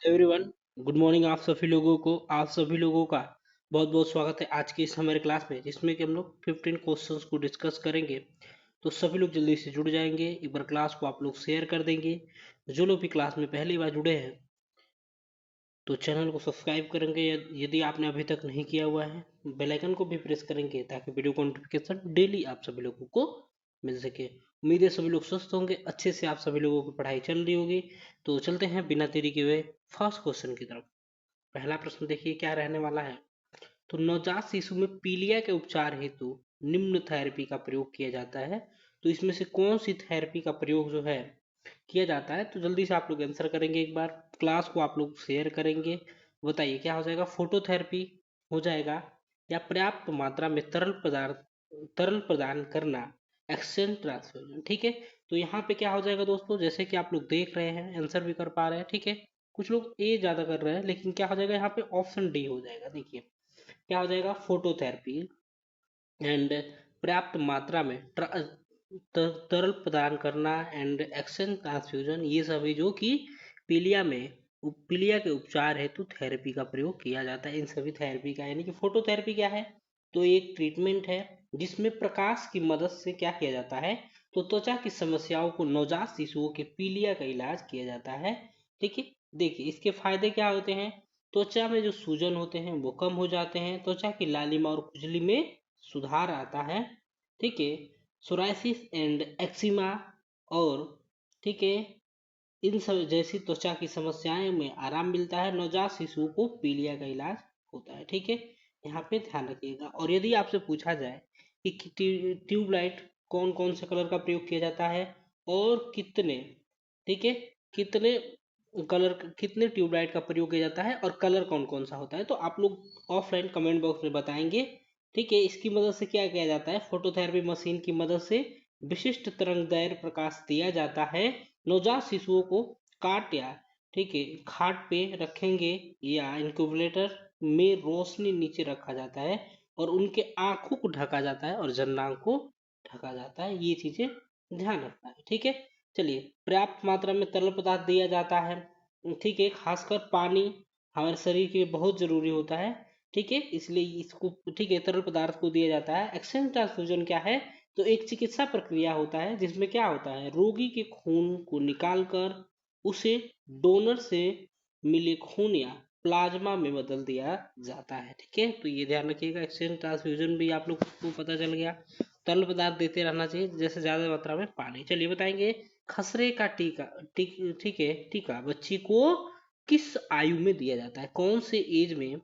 Everyone, good morning. आप सभी लोगों का बहुत बहुत स्वागत है आज की इस हमारे क्लास में, जिसमें कि हम लोग 15 क्वेश्चंस को डिस्कस करेंगे। तो सभी लोग जल्दी से जुड़ जाएंगे। एक बार क्लास को आप लोग शेयर कर देंगे। जो लोग भी क्लास में पहली बार जुड़े हैं तो चैनल को सब्सक्राइब करेंगे, यदि आपने अभी तक नहीं किया हुआ है। बेल आइकन को भी प्रेस करेंगे ताकि वीडियो को नोटिफिकेशन डेली आप सभी लोगों को मिल सके। उम्मीद है सभी लोग स्वस्थ होंगे, अच्छे से आप सभी लोगों की पढ़ाई चल रही होगी। तो चलते हैं बिना देरी के हुए फर्स्ट क्वेश्चन की तरफ। पहला प्रश्न देखिए क्या रहने वाला है। तो नवजात शिशु में पीलिया के उपचार हेतु निम्न थेरेपी का प्रयोग किया जाता है। तो इसमें से कौन सी थेरेपी का प्रयोग जो है किया जाता है? तो जल्दी से आप लोग आंसर करेंगे। एक बार क्लास को आप लोग शेयर करेंगे। बताइए क्या हो जाएगा। फोटोथेरेपी हो जाएगा, या पर्याप्त मात्रा में तरल प्रदान करना, एक्सचेंज ट्रांसफ्यूजन। ठीक है, तो यहाँ पे क्या हो जाएगा दोस्तों, जैसे कि आप लोग देख रहे हैं, आंसर भी कर पा रहे हैं। ठीक है, कुछ लोग ए ज्यादा कर रहे हैं, लेकिन क्या हो जाएगा यहाँ पे, ऑप्शन डी हो जाएगा। देखिए क्या हो जाएगा, फोटोथेरेपी एंड पर्याप्त मात्रा में तरल प्रदान करना एंड एक्सचेंज ट्रांसफ्यूजन, ये सभी जो कि पीलिया में पीलिया के उपचार हेतु थेरेपी का प्रयोग किया जाता है। इन सभी थेरेपी का, यानी कि फोटोथेरेपी क्या है, तो एक ट्रीटमेंट है जिसमें प्रकाश की मदद से क्या किया जाता है, तो त्वचा की समस्याओं को नवजात शिशुओं के पीलिया का इलाज किया जाता है। ठीक है, देखिए इसके फायदे क्या होते हैं। त्वचा में जो सूजन होते हैं वो कम हो जाते हैं, त्वचा की लालिमा और खुजली में सुधार आता है। ठीक है, सोराइसिस एंड एक्सिमा और ठीक है इन सब जैसी त्वचा की समस्याएं में आराम मिलता है। नवजात शिशुओं को पीलिया का इलाज होता है। ठीक है, यहाँ पे ध्यान रखिएगा। और यदि आपसे पूछा जाए कि ट्यूबलाइट कौन कौन से कलर का प्रयोग किया जाता है और कितने, ठीक है, कितने कलर, कितने ट्यूबलाइट का प्रयोग किया जाता है और कलर कौन कौन सा होता है, तो आप लोग ऑफलाइन कमेंट बॉक्स में बताएंगे। ठीक है, इसकी मदद से क्या किया जाता है, फोटोथेरेपी मशीन की मदद से विशिष्ट तरंगदैर्घ्य प्रकाश दिया जाता है। नवजात शिशुओं को काट या ठीक है खाट पे रखेंगे या इंक्यूबेटर में रोशनी नीचे रखा जाता है और उनके आंखों को ढका जाता है और जननांग को ढका जाता है। ये चीजें ध्यान रखना है। ठीक है, चलिए, पर्याप्त मात्रा में तरल पदार्थ दिया जाता है। ठीक है, खासकर पानी हमारे शरीर के लिए बहुत जरूरी होता है। ठीक है, इसलिए इसको ठीक है तरल पदार्थ को दिया जाता है। एक्सचेंज ट्रांसफ्यूजन क्या है, तो एक चिकित्सा प्रक्रिया होता है जिसमें क्या होता है, रोगी के खून को निकालकर उसे डोनर से मिले खून या प्लाज्मा में बदल दिया जाता है। ठीक है, तो ये ध्यान रखिएगा। एक्सचेंज ट्रांसफ्यूजन भी आप लोग को पता चल गया। तरल पदार्थ देते रहना चाहिए, जैसे ज्यादा मात्रा में पानी। चलिए बताएंगे, खसरे का टीका, ठीक है, टीका बच्ची को किस आयु में दिया जाता है? कौन से एज में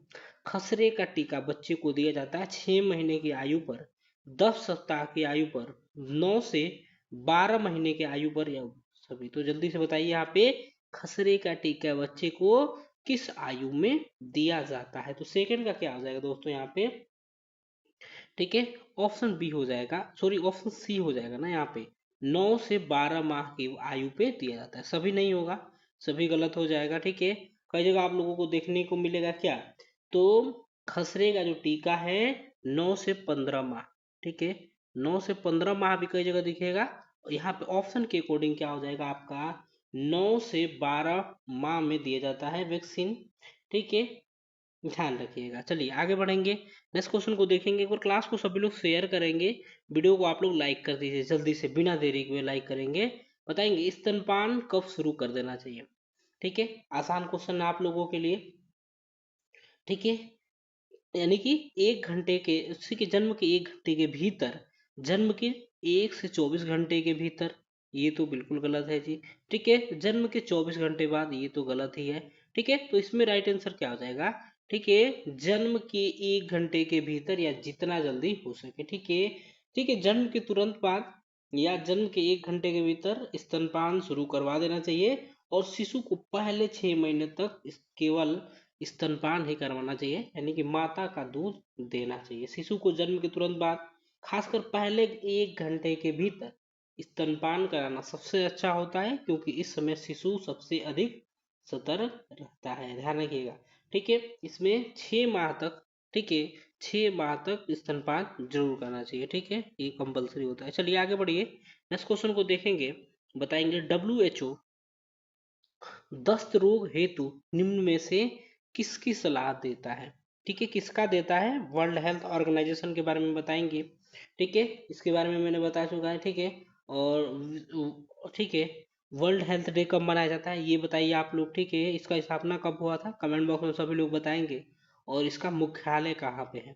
खसरे का टीका बच्चे को दिया जाता है? 6 महीने की आयु पर, 10 सप्ताह की आयु पर, 9 से 12 महीने की आयु पर, या सभी? तो जल्दी से बताइए यहाँ पे खसरे का टीका बच्चे को किस आयु में दिया जाता है? तो सेकंड का क्या हो जाएगा दोस्तों यहाँ पे, ठीक है, ऑप्शन बी हो जाएगा, सॉरी ऑप्शन सी हो जाएगा ना यहाँ पे। 9 से 12 माह की आयु पे दिया जाता है। सभी नहीं होगा, सभी गलत हो जाएगा। ठीक है, कई जगह आप लोगों को देखने को मिलेगा क्या, तो खसरे का जो टीका है 9 से 15 माह। ठीक है, 9 से 15 माह भी कई जगह दिखेगा। और यहाँ पे ऑप्शन के अकॉर्डिंग क्या हो जाएगा आपका, 9 से 12 माह में दिया जाता है वैक्सीन। ठीक है, ध्यान रखिएगा। चलिए आगे बढ़ेंगे, नेक्स्ट क्वेश्चन को देखेंगे। एक बार क्लास को सभी लोग शेयर करेंगे, वीडियो को आप लोग लाइक कर दीजिए जल्दी से, बिना देरी के लाइक करेंगे। बताएंगे स्तनपान कब शुरू कर देना चाहिए? ठीक है, आसान क्वेश्चन है आप लोगों के लिए। ठीक है, यानी कि 1 घंटे के, उसी के जन्म के 1 घंटे के भीतर, जन्म के 1 से 24 घंटे के भीतर, ये तो बिल्कुल गलत है जी। ठीक है, जन्म के 24 घंटे बाद, ये तो गलत ही है। ठीक है, तो इसमें राइट आंसर क्या हो जाएगा, ठीक है, जन्म के 1 घंटे के भीतर या जितना जल्दी हो सके। ठीक है, ठीक है, जन्म के तुरंत बाद या जन्म के 1 घंटे के भीतर स्तनपान शुरू करवा देना चाहिए। और शिशु को पहले 6 महीने तक केवल स्तनपान ही करवाना चाहिए, यानी कि माता का दूध देना चाहिए। शिशु को जन्म के तुरंत बाद, खासकर पहले 1 घंटे के भीतर स्तनपान कराना सबसे अच्छा होता है, क्योंकि इस समय शिशु सबसे अधिक सतर्क रहता है। ध्यान रखिएगा। ठीक है, इसमें 6 माह तक, ठीक है, 6 माह तक स्तनपान जरूर करना चाहिए। ठीक है, ये कंपलसरी होता है। चलिए आगे बढ़िए, नेक्स्ट क्वेश्चन को देखेंगे। बताएंगे WHO दस्त रोग हेतु निम्न में से किसकी सलाह देता है? ठीक है, किसका देता है? वर्ल्ड हेल्थ ऑर्गेनाइजेशन के बारे में बताएंगे। ठीक है, इसके बारे में मैंने बता चुका है। ठीक है, और ठीक है, वर्ल्ड हेल्थ डे कब मनाया जाता है ये बताइए आप लोग। ठीक है, इसका स्थापना कब हुआ था? कमेंट बॉक्स में सभी लोग बताएंगे। और इसका मुख्यालय कहाँ पे है?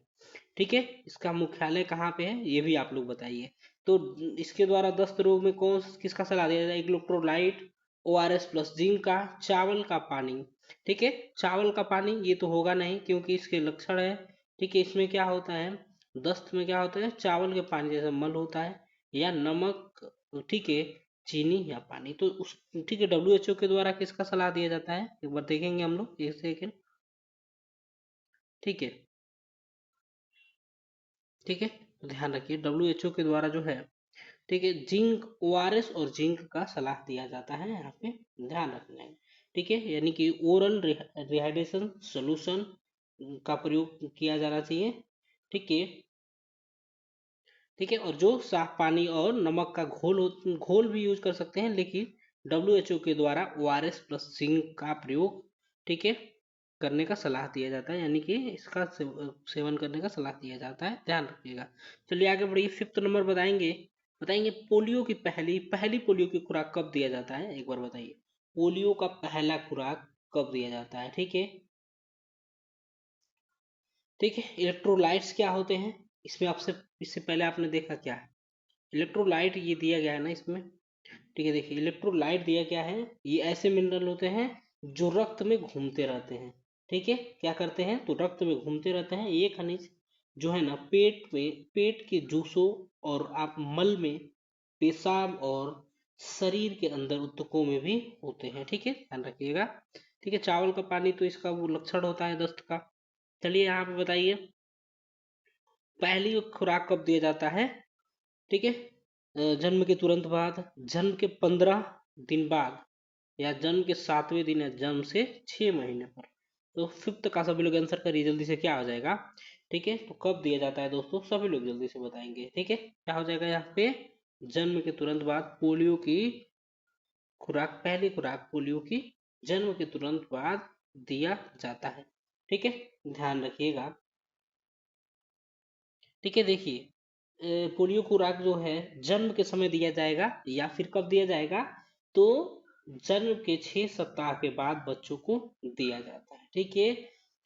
ठीक है, इसका मुख्यालय कहाँ पे है ये भी आप लोग बताइए। तो इसके द्वारा दस्त रोग में कौन किसका सलाह दिया जाए? इलेक्ट्रोलाइट, ओआरएस प्लस, जिंक का, चावल का पानी। ठीक है, चावल का पानी ये तो होगा नहीं क्योंकि इसके लक्षण है। ठीक है, इसमें क्या होता है? दस्त में क्या होता है? चावल के पानी जैसा मल होता है, या नमक, ठीक है, चीनी या पानी। तो उस, ठीक है, डब्ल्यूएचओ के द्वारा किसका सलाह दिया जाता है एक बार देखेंगे हम लोग, एक सेकेंड। ठीक है, ठीक है, तो ध्यान रखिए डब्ल्यूएचओ के द्वारा जो है, ठीक है, जिंक, ओआरएस और जिंक का सलाह दिया जाता है यहाँ पे, ध्यान रखना है। ठीक है, यानी कि ओरल रिहाइड्रेशन सोल्यूशन का प्रयोग किया जाना चाहिए। ठीक है, ठीक है, और जो साफ पानी और नमक का घोल भी यूज कर सकते हैं, लेकिन डब्ल्यूएचओ के द्वारा ओआरएस प्लस जिंक का प्रयोग, ठीक है, करने का सलाह दिया जाता है, यानी कि इसका सेवन करने का सलाह दिया जाता है, ध्यान रखिएगा। चलिए आगे बढ़िए, फिफ्थ नंबर बताएंगे। बताएंगे पोलियो की पहली पहली पोलियो की खुराक कब दिया जाता है एक बार बताइए। पोलियो का पहला खुराक कब दिया जाता है? ठीक है, ठीक है, इलेक्ट्रोलाइट्स क्या होते हैं इसमें? आपसे इससे पहले आपने देखा क्या है? इलेक्ट्रोलाइट ये दिया गया है ना इसमें। ठीक है, देखिए इलेक्ट्रोलाइट दिया क्या है, ये ऐसे मिनरल होते हैं जो रक्त में घूमते रहते हैं। ठीक है, क्या करते हैं? तो रक्त में घूमते रहते हैं। ये खनिज जो है ना पेट के जूसों और आप मल में, पेशाब और शरीर के अंदर ऊतकों में भी होते हैं। ठीक है, ध्यान रखिएगा। ठीक है, चावल का पानी तो इसका वो लक्षण होता है दस्त का। चलिए यहाँ पे बताइए पहली खुराक कब दिया जाता है? ठीक है, जन्म के तुरंत बाद, जन्म के 15 दिन बाद, या जन्म के 7वें दिन, या जन्म से 6 महीने पर। तो फिफ्थ का सभी लोग आंसर करिए जल्दी से, क्या हो जाएगा? ठीक है, तो कब दिया जाता है दोस्तों? सभी लोग जल्दी से बताएंगे। ठीक है, क्या हो जाएगा यहाँ पे? जन्म के तुरंत बाद पोलियो की खुराक, पहली खुराक पोलियो की जन्म के तुरंत बाद दिया जाता है। ठीक है, ध्यान रखिएगा। ठीक है, देखिए पोलियो खुराक जो है जन्म के समय दिया जाएगा, या फिर कब दिया जाएगा? तो जन्म के 6 सप्ताह के बाद बच्चों को दिया जाता है। ठीक है,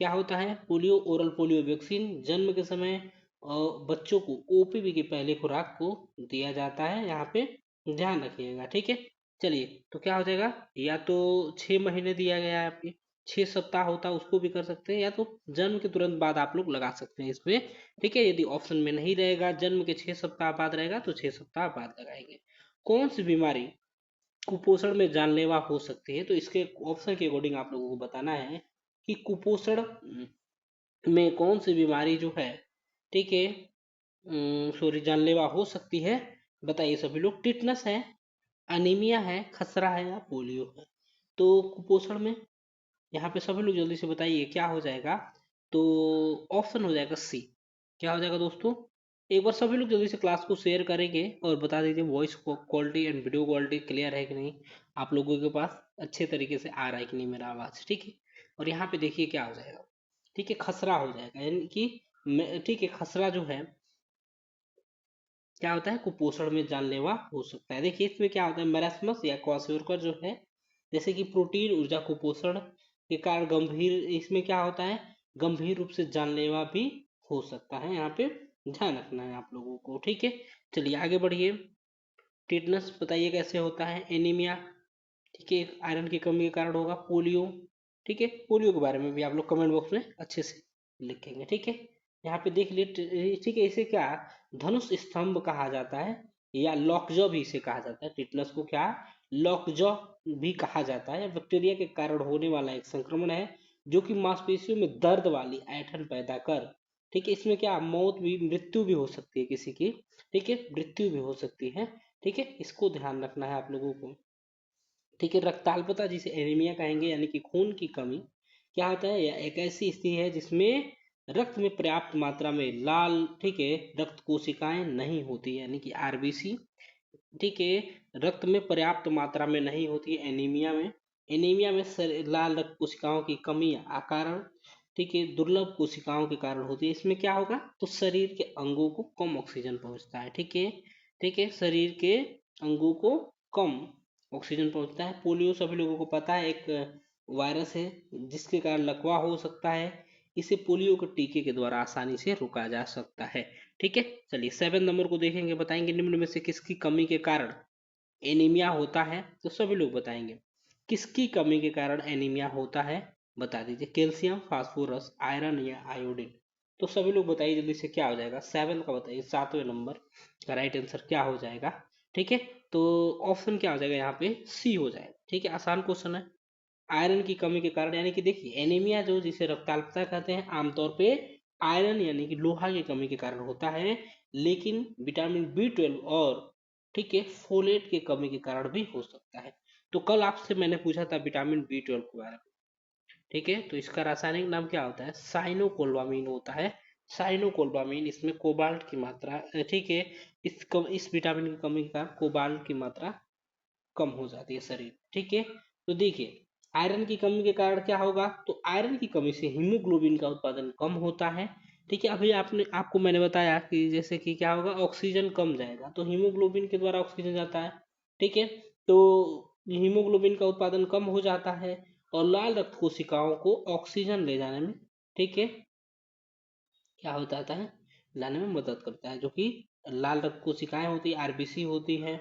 क्या होता है? पोलियो ओरल पोलियो वैक्सीन जन्म के समय बच्चों को ओपीवी की पहली खुराक को दिया जाता है, यहाँ पे ध्यान रखिएगा। ठीक है, चलिए तो क्या हो जाएगा? या तो 6 महीने दिया गया है आपके, 6 सप्ताह होता है उसको भी कर सकते हैं, या तो जन्म के तुरंत बाद आप लोग लगा सकते हैं इसमें। ठीक है, यदि ऑप्शन में नहीं रहेगा, जन्म के 6 सप्ताह बाद रहेगा, तो 6 सप्ताह बाद लगाएंगे। कौन सी बीमारी कुपोषण में जानलेवा हो सकती है? तो इसके ऑप्शन के अकॉर्डिंग आप लोगों को बताना है कि कुपोषण में कौन सी बीमारी जो है, ठीक है, सॉरी, जानलेवा हो सकती है। बताइए सभी लोग। टिटनस है, अनीमिया है, खसरा है, या पोलियो है? तो कुपोषण में यहाँ पे सभी लोग जल्दी से बताइए क्या हो जाएगा? तो ऑप्शन हो जाएगा सी। क्या हो जाएगा दोस्तों? एक बार सभी लोग जल्दी से क्लास को शेयर करेंगे और बता दीजिए voice quality and video quality clear है कि नहीं, आप लोगों के पास अच्छे तरीके से आ रहा है कि नहीं मेरा आवाज। ठीक है, और यहाँ पे देखिए क्या हो जाएगा। ठीक है, खसरा हो जाएगा, यानी कि ठीक है, खसरा जो है क्या होता है? कुपोषण में जानलेवा हो सकता है। देखिए इसमें क्या होता है, मैरास्मस या क्वाशोरकर जो है, जैसे कि प्रोटीन ऊर्जा कुपोषण के कारण गंभीर, इसमें क्या होता है? गंभीर रूप से जानलेवा भी हो सकता है, यहाँ पे ध्यान रखना है आप लोगों को। ठीक है, चलिए आगे बढ़िए। टिटनस बताइए कैसे होता है? एनीमिया, ठीक है, आयरन की कमी के कारण होगा। पोलियो, ठीक है, पोलियो के बारे में भी आप लोग कमेंट बॉक्स में अच्छे से लिखेंगे। ठीक है, यहाँ पे देख लिए। ठीक है, इसे क्या धनुष स्तंभ कहा जाता है, या लॉकजॉ भी इसे कहा जाता है। टिटनस को क्या लॉकजॉ भी कहा जाता है। बैक्टीरिया के कारण होने वाला एक संक्रमण है जो कि मांसपेशियों में दर्द वाली ऐंठन पैदा कर, ठीक है, इसमें क्या मौत भी, मृत्यु भी हो सकती है किसी की। ठीक है, मृत्यु भी हो सकती है। ठीक है, इसको ध्यान रखना है आप लोगों को। ठीक है, रक्ताल्पता जिसे एनीमिया कहेंगे, यानी कि खून की कमी, क्या होता है? यह एक ऐसी स्थिति है जिसमें रक्त में पर्याप्त मात्रा में लाल, ठीक है, रक्त कोशिकाएं नहीं होती, यानी कि आरबीसी। ठीक है, रक्त में पर्याप्त मात्रा में नहीं होती है एनीमिया में। एनीमिया में लाल रक्त कोशिकाओं की कमी या कारण, ठीक है, दुर्लभ कोशिकाओं के कारण होती है। इसमें क्या होगा, तो शरीर के अंगों को कम ऑक्सीजन पहुंचता है, ठीक है, ठीक है, शरीर के अंगों को कम ऑक्सीजन पहुंचता है। पोलियो सभी लोगों को पता है, एक वायरस है जिसके कारण लकवा हो सकता है। इसे पोलियो के टीके के द्वारा आसानी से रोका जा सकता है, ठीक है। चलिए 7 नंबर को देखेंगे, बताएंगे निम्न में से किसकी कमी के कारण एनीमिया होता है। तो सभी लोग बताएंगे किसकी कमी के कारण एनीमिया होता है, बता दीजिए। कैल्शियम, फास्फोरस, आयरन या आयोडीन। तो सभी लोग बताइए जल्दी से, क्या हो जाएगा 7 का, बताइए 7वें नंबर का राइट आंसर क्या हो जाएगा, ठीक है। तो ऑप्शन क्या हो जाएगा यहाँ पे, सी हो जाएगा, ठीक है, आसान क्वेश्चन है। आयरन की कमी के कारण, यानी कि देखिए एनीमिया जो जिसे रक्ताल्पता कहते हैं, आमतौर पे आयरन यानी कि लोहा की कमी के कारण होता है, लेकिन विटामिन बी 12 और, ठीक है, फोलेट की कमी के कारण भी हो सकता है। तो कल आपसे मैंने पूछा था विटामिन बी 12 के बारे में, ठीक है, तो इसका रासायनिक नाम क्या होता है, साइनोकोल्बामीन होता है। साइनोकोल्बामीन, इसमें कोबाल्ट की मात्रा, ठीक है, इस विटामिन की कमी के कारण कोबाल्ट की मात्रा कम हो जाती है शरीर, ठीक है। तो देखिए आयरन की कमी के कारण क्या होगा, तो आयरन की कमी से हीमोग्लोबिन का उत्पादन कम होता है, ठीक है। अभी आपको मैंने बताया कि जैसे कि क्या होगा, ऑक्सीजन कम जाएगा तो हीमोग्लोबिन के द्वारा ऑक्सीजन जाता है, ठीक है। तो हीमोग्लोबिन का उत्पादन कम हो जाता है और लाल रक्त कोशिकाओं को ऑक्सीजन ले जाने में, ठीक है, क्या हो जाता है, लाने में मदद करता है। जो कि लाल रक्त कोशिकाएं होती है, आरबीसी होती है,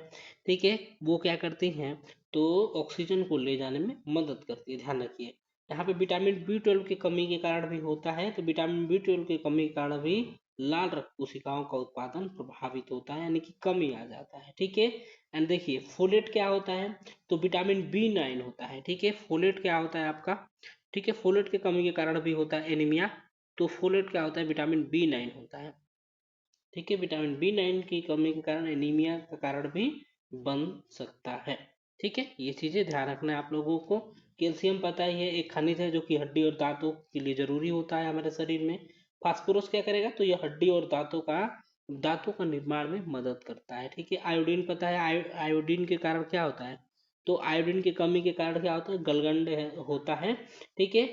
ठीक है, वो क्या करती हैं, तो ऑक्सीजन को ले जाने में मदद करती है, ध्यान रखिए। यहाँ पे विटामिन बी 12 की कमी के कारण भी होता है, तो विटामिन बी 12 की कमी के कारण भी लाल रक्त कोशिकाओं का उत्पादन प्रभावित होता है, यानी कि कमी आ जाता है, ठीक है। एंड देखिए फोलेट क्या होता है, तो विटामिन बी 9 होता है, ठीक है। फोलेट क्या होता है आपका, ठीक है, फोलेट की कमी के कारण भी होता है एनीमिया। तो फोलेट क्या होता है, विटामिन बी 9 होता है, ठीक है। विटामिन बी 9 की कमी के कारण एनीमिया का कारण भी बन सकता है, ठीक है। ये चीजें ध्यान रखना है आप लोगों को। कैल्शियम पता ही है, एक खनिज है जो कि हड्डी और दांतों के लिए जरूरी होता है हमारे शरीर में। फास्फोरस क्या करेगा, तो ये हड्डी और दांतों का निर्माण में मदद करता है, ठीक है। आयोडीन पता है, आयोडीन के कारण क्या होता है, तो आयोडीन की कमी के कारण क्या होता है, गलगंड होता है, ठीक है,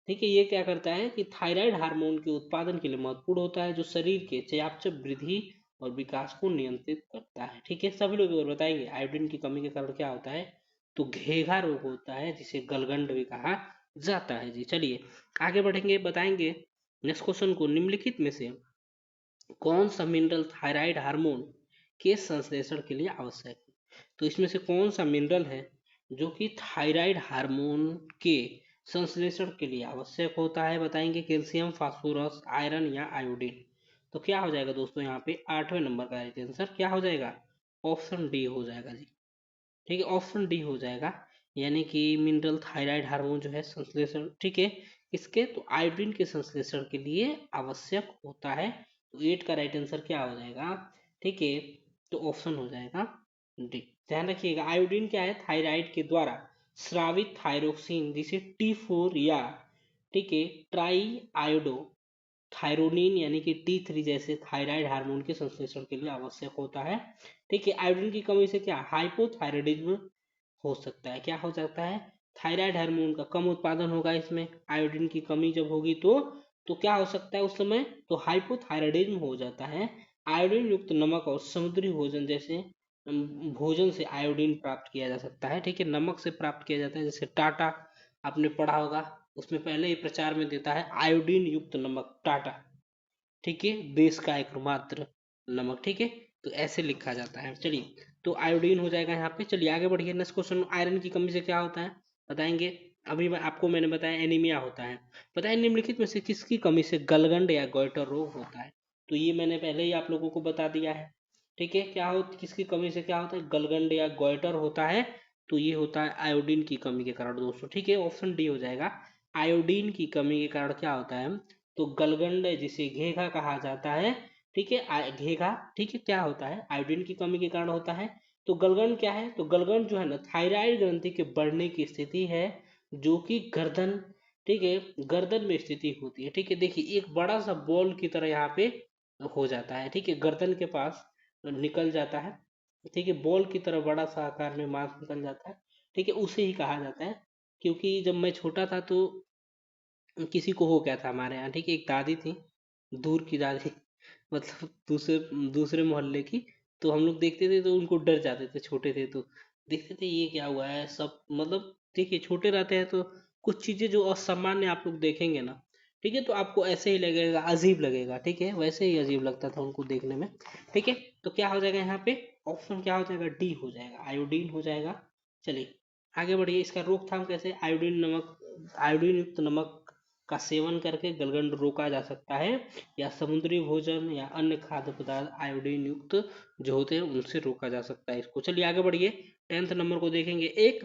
ठीक है। ये क्या करता है कि थायराइड हार्मोन के उत्पादन के लिए महत्वपूर्ण होता है, जो शरीर के चयापचय वृद्धि और विकास को नियंत्रित करता है, ठीक है। सभी लोग अगर बताएंगे आयोडीन की कमी के कारण क्या होता है, तो घेघा रोग होता है, जिसे गलगंड भी कहा जाता है जी। चलिए आगे बढ़ेंगे, बताएंगे नेक्स्ट क्वेश्चन को, निम्नलिखित में से कौन सा मिनरल थायराइड हार्मोन के संश्लेषण के लिए आवश्यक है। तो इसमें से कौन सा मिनरल है जो कि थायराइड हार्मोन के संश्लेषण के लिए आवश्यक होता है, बताएंगे। कैल्शियम, फास्फोरस, आयरन या आयोडीन। तो क्या हो जाएगा दोस्तों, यहाँ पे 8वें नंबर का राइट आंसर क्या हो जाएगा, ऑप्शन डी हो जाएगा जी, ठीक है, ऑप्शन डी हो जाएगा। यानी कि मिनरल थायराइड हार्मोन जो है संश्लेषण, ठीक है, इसके तो आयोडीन के संश्लेषण के लिए आवश्यक होता है। तो 8 का राइट आंसर क्या हो जाएगा, ठीक है, तो ऑप्शन हो जाएगा डी। ध्यान रखिएगा आयोडीन क्या है, थायराइड के द्वारा स्रावित थायरोक्सिन जिसे T4 या, ठीक है, ट्राई आयोडो थायरोनिन यानी कि T3 जैसे थायराइड हार्मोन के संश्लेषण के लिए आवश्यक होता है, ठीक है। आयोडीन की कमी से क्या हाइपोथायराइडिज्म हो सकता है, क्या हो सकता है, थायराइड हार्मोन का कम उत्पादन होगा इसमें, आयोडीन की कमी जब होगी तो क्या हो सकता है उस समय, तो हाइपोथायराइडिज्म हो जाता है। आयोडीन युक्त नमक और समुद्री भोजन जैसे भोजन से आयोडीन प्राप्त किया जा सकता है, ठीक है, नमक से प्राप्त किया जाता है। जैसे टाटा आपने पढ़ा होगा, उसमें पहले ही प्रचार में देता है आयोडीन युक्त नमक टाटा, ठीक है, देश का एकमात्र नमक, ठीक है। तो ऐसे लिखा जाता है। चलिए तो आयोडीन हो जाएगा यहाँ पे। चलिए आगे बढ़िए, नेक्स्ट क्वेश्चन, आयरन की कमी से क्या होता है, बताएंगे। अभी मैंने बताया एनीमिया होता है। बताएं निम्नलिखित में से किसकी कमी से गलगंड या गोइटर रोग होता है। तो ये मैंने पहले ही आप लोगों को बता दिया है, ठीक है। किसकी कमी से क्या होता है, गलगंड या गोइटर होता है। तो ये होता है आयोडीन की कमी के कारण दोस्तों, ठीक है, ऑप्शन डी हो जाएगा। आयोडीन की कमी के कारण क्या होता है, तो गलगंड जिसे घेघा कहा जाता है, ठीक है, घेघा, ठीक है, क्या होता है, आयोडीन की कमी के कारण होता है। तो गलगंड क्या है, तो गलगंड जो है ना, थायराइड ग्रंथि के बढ़ने की स्थिति है, जो कि गर्दन, ठीक है, गर्दन में स्थिति होती है, ठीक है। देखिए एक बड़ा सा बॉल की तरह यहाँ पे हो जाता है, ठीक है, गर्दन के पास निकल जाता है, ठीक है, बॉल की तरह बड़ा सा आकार में मांस निकल जाता है, ठीक है, उसे ही कहा जाता है क्योंकि जब मैं छोटा था तो किसी को हो गया था हमारे यहाँ, ठीक है, एक दादी थी, दूर की दादी, मतलब दूसरे दूसरे मोहल्ले की। तो हम लोग देखते थे तो उनको डर जाते थे, छोटे थे तो देखते थे ये क्या हुआ है सब, मतलब देखिए छोटे रहते हैं तो कुछ चीजें जो असामान्य आप लोग देखेंगे ना, ठीक है, तो आपको ऐसे ही लगेगा, अजीब लगेगा, ठीक है, वैसे ही अजीब लगता था उनको देखने में, ठीक है। तो क्या हो जाएगा यहाँ पे, ऑप्शन क्या हो जाएगा, डी हो जाएगा, आयोडीन हो जाएगा। चलिए आगे बढ़िए, इसका रोकथाम कैसे, आयोडीन युक्त नमक का सेवन करके गलगंड रोका जा सकता है, या समुद्री भोजन या अन्य खाद्य पदार्थ आयोडीन युक्त जो होते हैं उनसे रोका जा सकता है इसको। चलिए आगे बढ़िए, 10th नंबर को देखेंगे। एक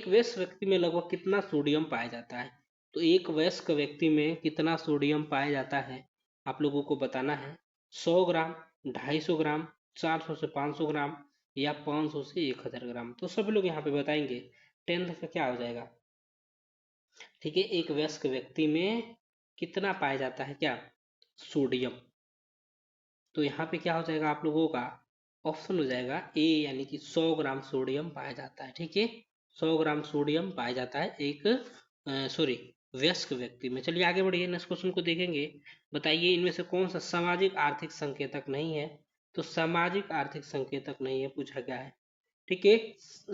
वयस्क व्यक्ति में लगभग कितना सोडियम पाया जाता है। तो एक वयस्क व्यक्ति में कितना सोडियम पाया जाता है आप लोगों को बताना है। 100 ग्राम, 250 ग्राम, 400 से 500 ग्राम, या 500 से 1000 ग्राम। तो सभी लोग यहाँ पे बताएंगे 10th का क्या हो जाएगा, ठीक है, एक वयस्क व्यक्ति में कितना पाया जाता है, क्या, सोडियम। तो यहाँ पे क्या हो जाएगा आप लोगों का, ऑप्शन हो जाएगा ए, यानी कि 100 ग्राम सोडियम पाया जाता है, ठीक है, 100 ग्राम सोडियम पाया जाता है एक सॉरी वयस्क व्यक्ति में। चलिए आगे बढ़िए, नेक्स्ट क्वेश्चन को देखेंगे। बताइए इनमें से कौन सा सामाजिक आर्थिक संकेतक नहीं है। तो सामाजिक आर्थिक संकेतक नहीं है, पूछा गया है, ठीक है।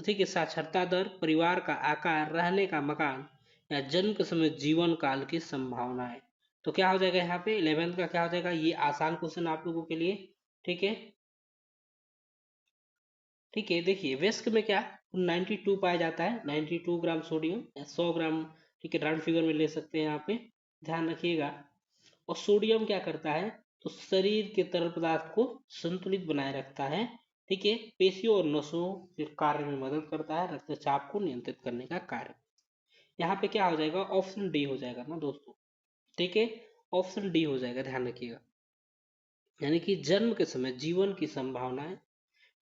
ठीक है, साक्षरता दर, परिवार का आकार, रहने का मकान, या जन्म के समय जीवन काल की संभावनाएं। तो क्या हो जाएगा यहाँ पे 11th का क्या हो जाएगा, ये आसान क्वेश्चन आप लोगों के लिए, ठीक है। ठीक है, देखिए वयस्क में क्या 92 पाया जाता है, 92 ग्राम सोडियम या 100 ग्राम, ठीक है, राउंड फिगर में ले सकते हैं यहाँ पे, ध्यान रखिएगा। और सोडियम क्या करता है, तो शरीर के तरल पदार्थ को संतुलित बनाए रखता है, ठीक है, पेशियों और नसों के कार्य में मदद करता है, रक्तचाप को नियंत्रित करने का कार्य। यहाँ पे क्या हो जाएगा, ऑप्शन डी हो जाएगा ना दोस्तों, ठीक है, ऑप्शन डी हो जाएगा, ध्यान रखिएगा। यानी कि जन्म के समय जीवन की संभावनाएं,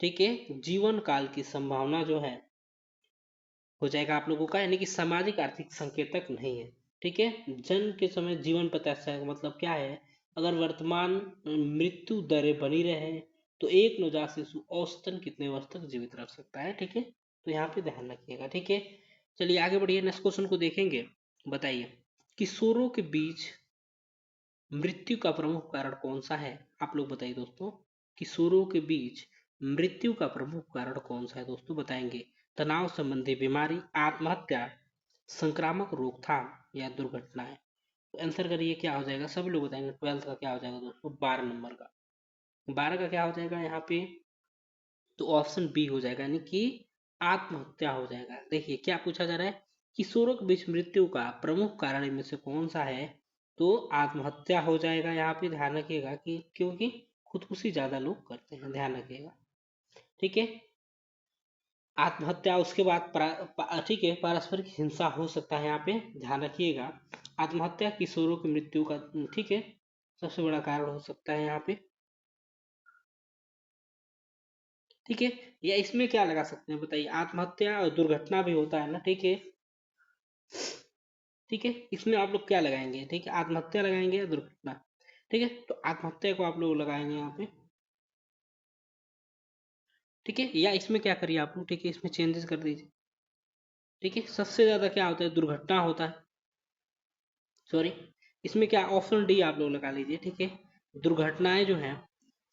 ठीक है, जीवन काल की संभावना जो है हो जाएगा आप लोगों का, यानी कि सामाजिक आर्थिक संकेतक नहीं है, ठीक है। जन्म के समय जीवन प्रत्याशा का मतलब क्या है, अगर वर्तमान मृत्यु दरें बनी रहे तो एक नवजात शिशु औसतन कितने वर्ष तक जीवित रह सकता है, ठीक है। तो यहाँ पे ध्यान रखिएगा, ठीक है। चलिए आगे बढ़िए, नेक्स्ट क्वेश्चन को देखेंगे। बताइए किशोरों के बीच मृत्यु का प्रमुख कारण कौन सा है, आप लोग बताइए दोस्तों। किशोरों के बीच मृत्यु का प्रमुख कारण कौन सा है दोस्तों, बताएंगे। तनाव संबंधी बीमारी, आत्महत्या, संक्रामक रोकथाम, या दुर्घटनाएं। तो आंसर करिए क्या हो जाएगा, सभी लोग बताएंगे। 12th का क्या हो जाएगा दोस्तों, 12 नंबर का, 12 का क्या हो जाएगा यहाँ पे, तो ऑप्शन बी हो जाएगा, यानी कि आत्महत्या हो जाएगा। देखिए क्या पूछा जा रहा है, किशोरों के बीच मृत्यु का प्रमुख कारण इनमें से कौन सा है, तो आत्महत्या हो जाएगा। यहाँ पे ध्यान रखिएगा कि क्योंकि खुदकुशी ज्यादा लोग करते हैं, ध्यान रखिएगा, ठीक है। आत्महत्या, उसके बाद ठीक है, पारस्परिक हिंसा हो सकता है, यहाँ पे ध्यान रखिएगा। आत्महत्या किशोरों की मृत्यु का, ठीक है, सबसे बड़ा कारण हो सकता है यहाँ पे, ठीक है। या इसमें क्या लगा सकते हैं बताइए, आत्महत्या और दुर्घटना भी होता है ना, ठीक है, ठीक है, इसमें आप लोग क्या लगाएंगे, ठीक है, आत्महत्या लगाएंगे या दुर्घटना, ठीक है। तो आत्महत्या को आप लोग लगाएंगे यहाँ पे, ठीक है, या इसमें क्या करिए आप लोग, ठीक है, इसमें चेंजेस कर दीजिए, ठीक है। सबसे ज्यादा क्या होता है, दुर्घटना होता है, सॉरी, इसमें क्या ऑप्शन डी आप लोग लगा लीजिए, ठीक है। दुर्घटनाएं जो है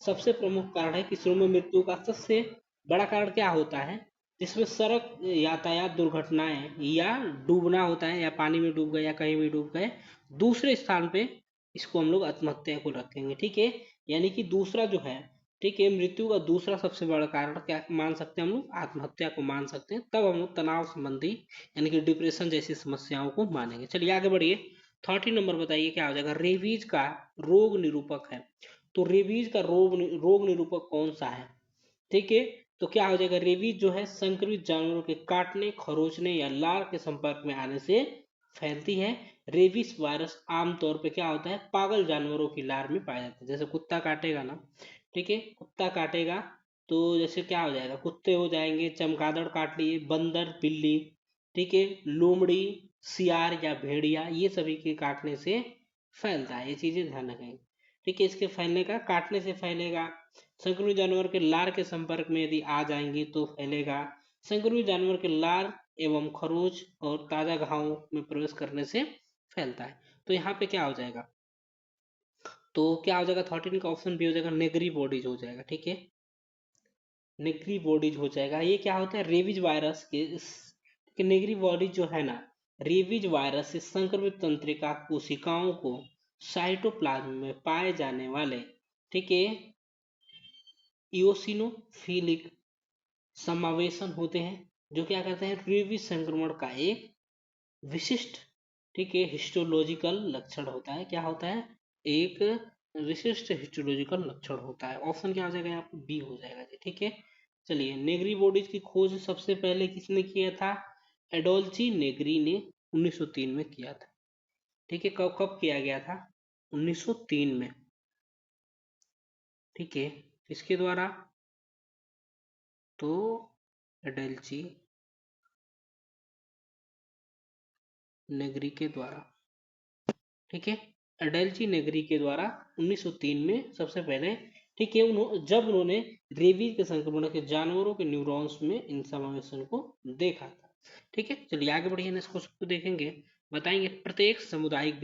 सबसे प्रमुख कारण है किशोरों में मृत्यु का, सबसे बड़ा कारण क्या होता है, जिसमें सड़क यातायात दुर्घटनाएं, या डूबना होता है, या पानी में डूब गए या कहीं भी डूब गए। दूसरे स्थान पे इसको हम लोग आत्महत्या को रखेंगे, ठीक है। यानी कि दूसरा जो है, ठीक है, मृत्यु का दूसरा सबसे बड़ा कारण क्या मान सकते हैं हम लोग, आत्महत्या को मान सकते हैं। तब हम लोग तनाव संबंधी यानी कि डिप्रेशन जैसी समस्याओं को मानेंगे। चलिए आगे बढ़िए, 30 नंबर बताइए क्या हो जाएगा, रेबीज का रोग निरूपक है। तो रेबीज का रोग निरूपक कौन सा है, ठीक है। तो क्या हो जाएगा, रेबीज जो है संक्रमित जानवरों के काटने, खरोचने या लार के संपर्क में आने से फैलती है। रेबीज वायरस आमतौर पे क्या होता है, पागल जानवरों की लार में पाया जाता है। जैसे कुत्ता काटेगा ना, ठीक है, कुत्ता काटेगा तो जैसे क्या हो जाएगा, कुत्ते हो जाएंगे, चमगादड़ काट लिए, बंदर, बिल्ली, ठीक है, लोमड़ी, सियार या भेड़िया, ये सभी के काटने से फैलता है। ये चीजें ध्यान रखेंगे, ठीक है। इसके फैलने का, काटने से फैलेगा। संक्रमित जानवर के लार के संपर्क में यदि आ जाएंगी तो फैलेगा। संक्रमित जानवर के लार एवं खरोच और ताजा घावों में प्रवेश करने से फैलता है। तो यहाँ पे क्या हो जाएगा, तो क्या हो जाएगा 13 का ऑप्शन बी हो जाएगा, नेगरी बॉडीज हो जाएगा। ठीक है, नेगरी बॉडीज हो जाएगा। ये क्या होता है, रेबीज वायरस के नेगरी बॉडीज जो है ना, रेबीज वायरस से संक्रमित तंत्रिका कोशिकाओं को साइटोप्लाज्म में पाए जाने वाले, ठीक है, इओसिनोफिलिक समावेशन होते हैं, जो क्या कहते हैं, रेबीज संक्रमण का एक विशिष्ट, ठीक है, हिस्टोलॉजिकल लक्षण होता है। क्या होता है, एक विशिष्ट हिस्टोलॉजिकल लक्षण होता है। ऑप्शन क्या हो जाएगा यहाँ पे, बी हो जाएगा जी। ठीक है, चलिए, नेगरी बॉडीज की खोज सबसे पहले किसने किया था, एडोल्ची नेगरी ने 1903 में किया था। ठीक है, कब कब किया गया था, 1903 में। ठीक है, किसके द्वारा, तो एडल्ची नेगरी के द्वारा। ठीक है, एडल्ची नेगरी के द्वारा 1903 में सबसे पहले, ठीक है, जब उन्होंने रेबीज के संक्रमण के जानवरों के न्यूरॉन्स में इन समावेशन को देखा था। ठीक है, चलिए आगे बढ़िए, नेक्स्ट क्वेश्चन को देखेंगे। बताएंगे, प्रत्येक सामुदायिक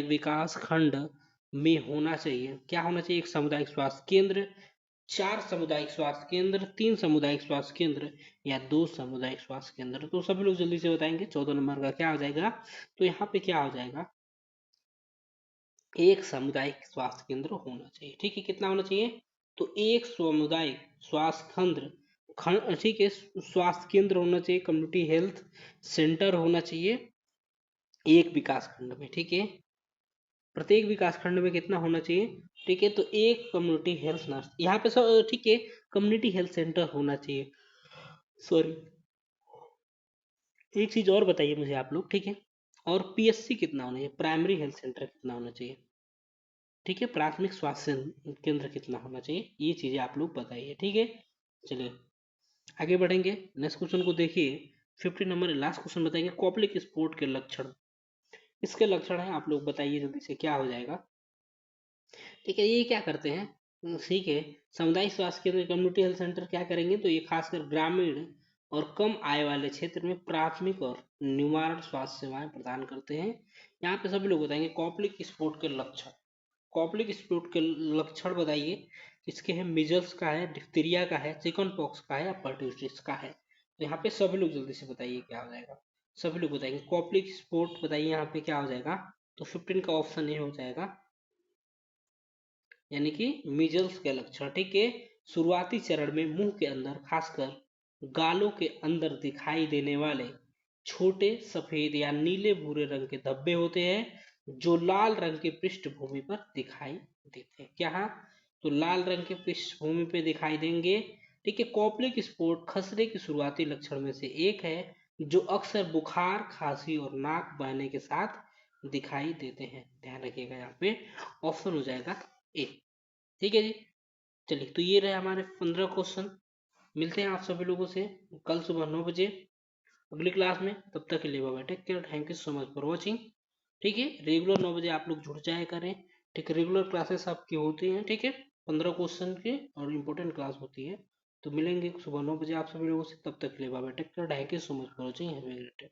विकास खंड में होना चाहिए, क्या होना चाहिए, एक सामुदायिक स्वास्थ्य केंद्र, 4 सामुदायिक स्वास्थ्य केंद्र, 3 सामुदायिक स्वास्थ्य केंद्र या 2 सामुदायिक स्वास्थ्य केंद्र। तो सभी लोग जल्दी से बताएंगे। 14 नंबर का क्या हो जाएगा, तो यहाँ पे क्या हो जाएगा, एक सामुदायिक स्वास्थ्य केंद्र होना चाहिए। ठीक है, कितना होना चाहिए, तो एक सामुदायिक स्वास्थ्य केंद्र, ठीक है, स्वास्थ्य केंद्र होना चाहिए, कम्युनिटी हेल्थ सेंटर होना चाहिए एक विकास खंड में। ठीक है, प्रत्येक विकास खंड में कितना होना चाहिए, ठीक है, तो एक कम्युनिटी हेल्थ नर्स यहाँ पे सब, ठीक है, कम्युनिटी हेल्थ सेंटर होना चाहिए। सॉरी, एक चीज और बताइए मुझे आप लोग, ठीक है, और पीएससी कितना होना चाहिए, प्राइमरी हेल्थ सेंटर कितना होना चाहिए, ठीक है, प्राथमिक स्वास्थ्य केंद्र कितना होना चाहिए, ये चीजें आप लोग बताइए। ठीक है, चलिए आगे बढ़ेंगे, नेक्स्ट क्वेश्चन को देखिए। 15 नंबर लास्ट क्वेश्चन बताएंगे, कॉप्लिक स्पोर्ट के लक्षण। इसके लक्षण है, आप लोग बताइए जल्दी से, क्या हो जाएगा। ठीक है, ये क्या करते हैं, ठीक है, सामुदायिक स्वास्थ्य केंद्र कम्युनिटी हेल्थ सेंटर क्या करेंगे, तो ये खासकर ग्रामीण और कम आय वाले क्षेत्र में प्राथमिक और निवारण स्वास्थ्य सेवाएं प्रदान करते हैं। यहाँ पे सभी लोग बताएंगे कॉप्लिक स्पोर्ट के लक्षण। कॉप्लिक स्पोर्ट के लक्षण बताइए, इसके हैं, मिजल्स का है, डिप्थीरिया का है, चिकन पॉक्स का है या पर्ट्यूसिस का है। तो यहाँ पे सभी लोग जल्दी से बताइए क्या हो जाएगा। सभी लोग बताएंगे कॉप्लिक स्पोर्ट, बताइए यहाँ पे क्या हो जाएगा, तो 15 का ऑप्शन ए हो जाएगा, यानी कि मीजल्स के लक्षण। ठीक है, शुरुआती चरण में मुंह के अंदर, खासकर गालों के अंदर दिखाई देने वाले छोटे सफेद या नीले भूरे रंग के धब्बे होते हैं, जो लाल रंग की पृष्ठभूमि पर दिखाई देते हैं। क्या, तो लाल रंग के पृष्ठभूमि पे दिखाई देंगे। ठीक है, कॉप्लिक स्पोर्ट खसरे की शुरुआती लक्षण में से एक है, जो अक्सर बुखार, खांसी और नाक बहने के साथ दिखाई देते हैं। ध्यान रखिएगा, यहाँ पे ऑप्शन हो जाएगा ए। ठीक है जी, चलिए, तो ये रहे हमारे 15 क्वेश्चन। मिलते हैं आप सभी लोगों से कल सुबह 9 बजे अगली क्लास में। तब तक के लिए bye bye, take care, thank you so much for watching. ठीक है, रेगुलर 9 बजे आप लोग जुड़ जाया करें। ठीक है, रेगुलर क्लासेस आपकी होती हैं, ठीक है, 15 क्वेश्चन की और इम्पोर्टेंट क्लास होती है। तो मिलेंगे सुबह 9 बजे आप सभी लोगों से, तब तक के लिए bye bye, take care, thank you so much for watching, have a great day.